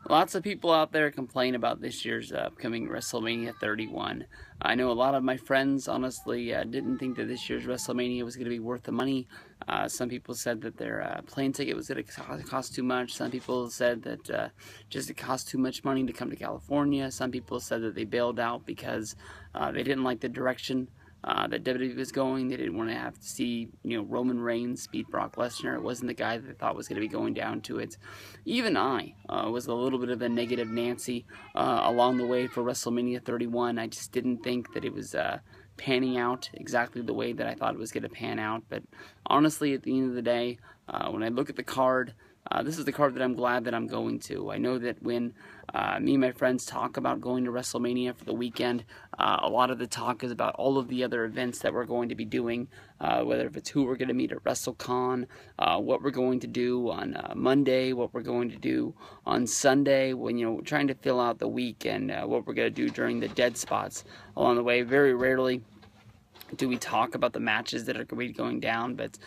Lots of people out there complain about this year's upcoming WrestleMania 31. I know a lot of my friends honestly didn't think that this year's WrestleMania was going to be worth the money. Some people said that their plane ticket was going to cost too much. Some people said that just it cost too much money to come to California. Some people said that they bailed out because they didn't like the direction that WWE was going. They didn't want to have to see, Roman Reigns beat Brock Lesnar. It wasn't the guy that they thought was going to be going down to it. Even I was a little bit of a negative Nancy along the way for WrestleMania 31. I just didn't think that it was panning out exactly the way that I thought it was going to pan out. But honestly, at the end of the day, when I look at the card, this is the card that I'm glad that I'm going to. I know that when me and my friends talk about going to WrestleMania for the weekend, a lot of the talk is about all of the other events that we're going to be doing, whether if it's who we're going to meet at WrestleCon, what we're going to do on Monday, what we're going to do on Sunday, when trying to fill out the week, and what we're going to do during the dead spots along the way. Very rarely do we talk about the matches that are going to be going down, but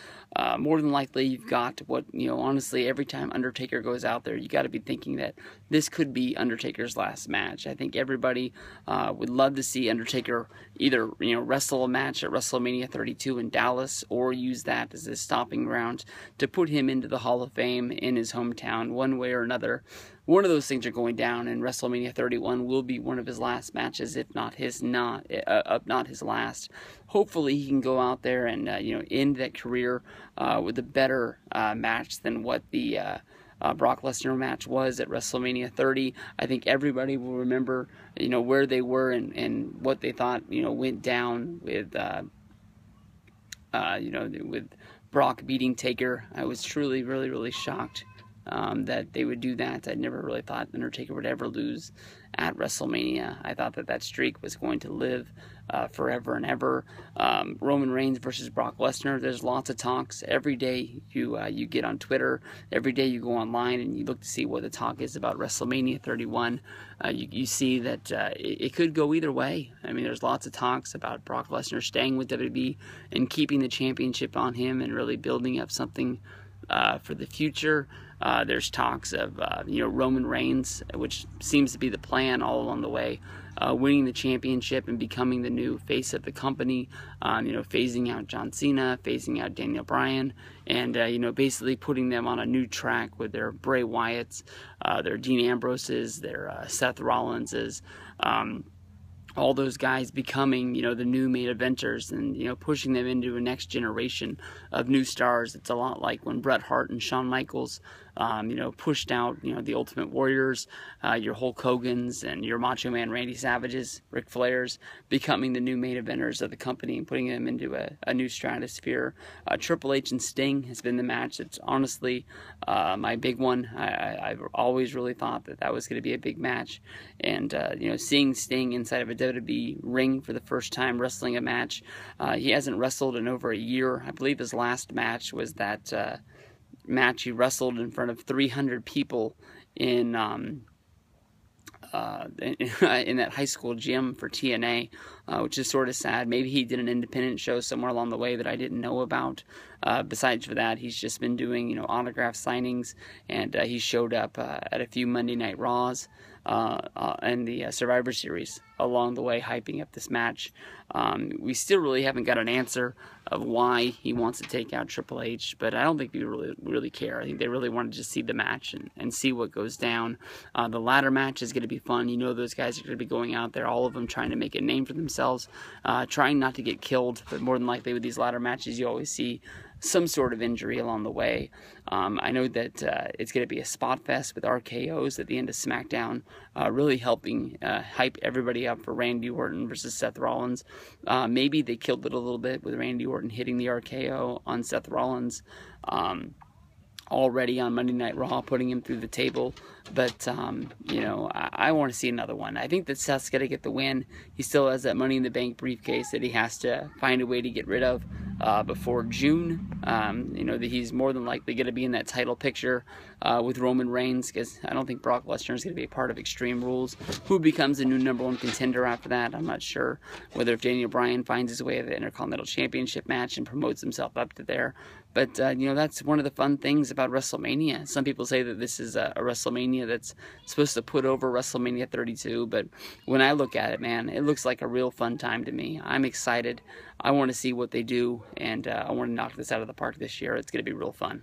more than likely you've got what, honestly, every time Undertaker goes out there, you got to be thinking that this could be Undertaker's last match. I think everybody would love to see Undertaker either, wrestle a match at WrestleMania 32 in Dallas, or use that as a stopping ground to put him into the Hall of Fame in his hometown, one way or another. One of those things are going down, and WrestleMania 31 will be one of his last matches, if not his not his last. Hopefully, he can go out there and end that career with a better match than what the Brock Lesnar match was at WrestleMania 30. I think everybody will remember, where they were and what they thought, went down with, with Brock beating Taker. I was truly, really, really shocked that they would do that. I never really thought Undertaker would ever lose at WrestleMania. I thought that streak was going to live forever and ever. Roman Reigns versus Brock Lesnar, there's lots of talks. Every day you get on Twitter, every day you go online and you look to see what the talk is about WrestleMania 31. You see that it could go either way. I mean, there's lots of talks about Brock Lesnar staying with WWE and keeping the championship on him and really building up something for the future. There's talks of Roman Reigns, which seems to be the plan all along the way, winning the championship and becoming the new face of the company, phasing out John Cena, phasing out Daniel Bryan, and basically putting them on a new track with their Bray Wyatts, their Dean Ambroses, their Seth Rollinses, all those guys becoming, the new main eventers, and, pushing them into a next generation of new stars. It's a lot like when Bret Hart and Shawn Michaels, pushed out, the Ultimate Warriors, your Hulk Hogan's and your Macho Man Randy Savage's, Ric Flair's, becoming the new main eventers of the company and putting them into a new stratosphere. Triple H and Sting has been the match that's honestly my big one. I've always really thought that was going to be a big match, and seeing Sting inside of a WWE ring for the first time, wrestling a match. He hasn't wrestled in over a year. I believe his last match was that match he wrestled in front of 300 people in that high school gym for TNA, which is sort of sad. Maybe he did an independent show somewhere along the way that I didn't know about. Besides for that, he's just been doing, autograph signings, and he showed up at a few Monday Night Raws and the Survivor Series along the way, hyping up this match. We still really haven't got an answer of why he wants to take out Triple H, but I don't think we really care. I think they really want to just see the match and see what goes down. The ladder match is going to be fun. Those guys are going to be going out there, all of them trying to make a name for themselves, trying not to get killed, but more than likely with these ladder matches, you always see some sort of injury along the way. I know that it's going to be a spot fest with RKOs at the end of SmackDown, really helping hype everybody up for Randy Orton versus Seth Rollins. Maybe they killed it a little bit with Randy Orton hitting the RKO on Seth Rollins already on Monday Night Raw, putting him through the table. But, I want to see another one. I think that Seth's going to get the win. He still has that Money in the Bank briefcase that he has to find a way to get rid of. before June. You know, that he's more than likely going to be in that title picture with Roman Reigns, because I don't think Brock Lesnar is going to be a part of Extreme Rules. Who becomes a new #1 contender after that, I'm not sure. Whether if Daniel Bryan finds his way to the Intercontinental Championship match and promotes himself up to there. But, you know, that's one of the fun things about WrestleMania. Some people say that this is a WrestleMania that's supposed to put over WrestleMania 32, but when I look at it, man, it looks like a real fun time to me. I'm excited. I want to see what they do, and I want to knock this out of the park this year. It's going to be real fun.